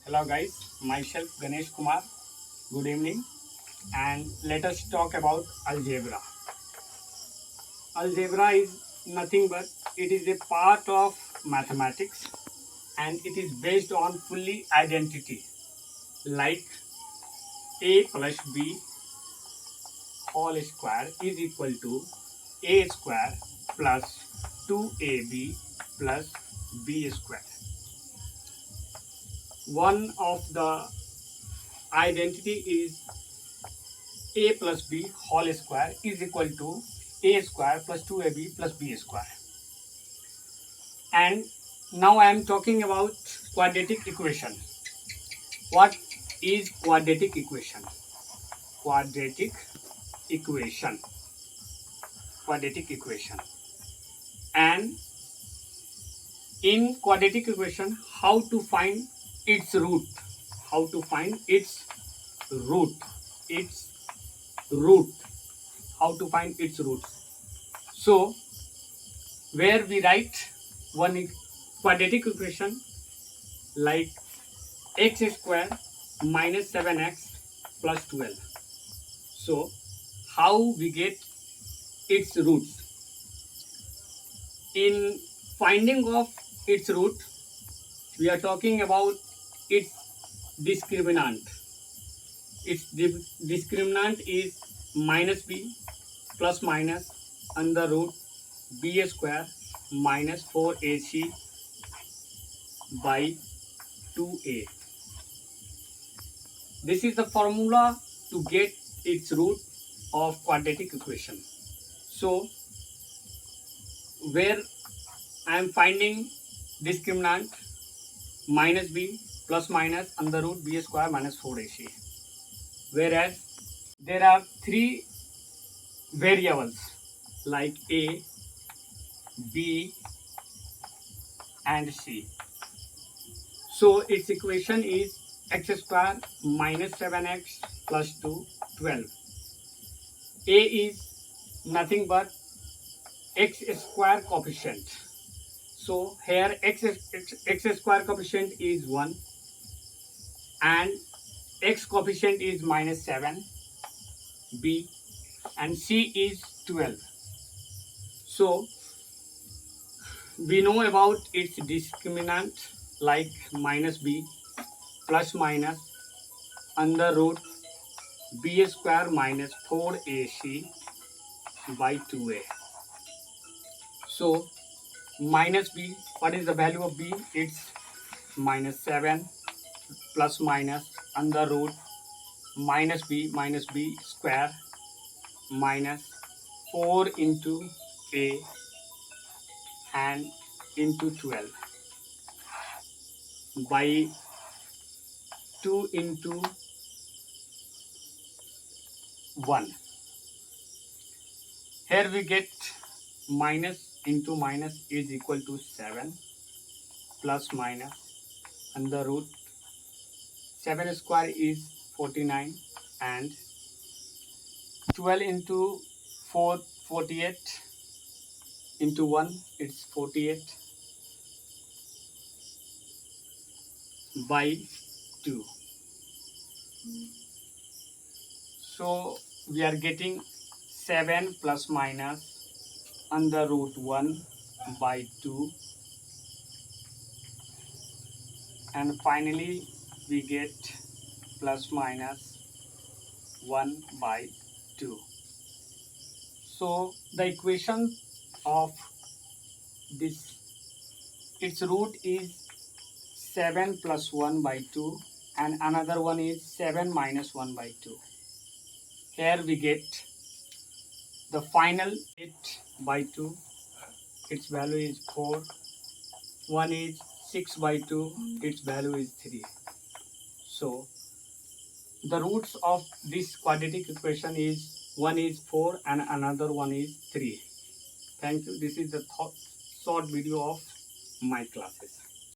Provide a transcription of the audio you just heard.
Hello guys, myself Ganesh Kumar. Good evening, and let us talk about algebra. Algebra is nothing but it is a part of mathematics and it is based on fully identity like a plus b whole square is equal to a square plus 2ab plus b square. One of the identity is a plus b whole square is equal to a square plus 2ab plus b square. And now I am talking about quadratic equation. What is quadratic equation? Quadratic equation. Quadratic equation. And in quadratic equation, how to find its root? How to find its root? Its root. How to find its roots? So, where we write one quadratic equation like x square minus 7x plus 12. So, how we get its roots? In finding of its root, we are talking about its discriminant. Its discriminant is minus b plus minus under root b square minus 4ac by 2a. This is the formula to get its root of quadratic equation. So, where I am finding discriminant minus b plus minus under root b square minus 4ac. Whereas there are three variables like a, b and c. So its equation is x square minus 7x plus 2, 12. A is nothing but x square coefficient. So here x square coefficient is 1 and x coefficient is minus 7, b, and c is 12. So we know about its discriminant like minus b plus minus under root b square minus 4ac by 2a. So minus b, what is the value of b? It's minus 7 plus minus under root minus b square minus 4 into a and into 12 by 2 into 1. Here we get minus into minus is equal to 7 plus minus under root 7 square is 49 and 12 into 4 48 into 1 it's 48 by 2. So we are getting 7 plus minus under root 1 by 2 and finally we get plus minus 1 by 2. So the equation of this, its root is 7 plus 1 by 2 and another one is 7 minus 1 by 2. Here we get the final 8 by 2, its value is 4. One is 6 by 2, its value is 3. So the roots of this quadratic equation is one is 4 and another one is 3. Thank you. This is the short video of my classes.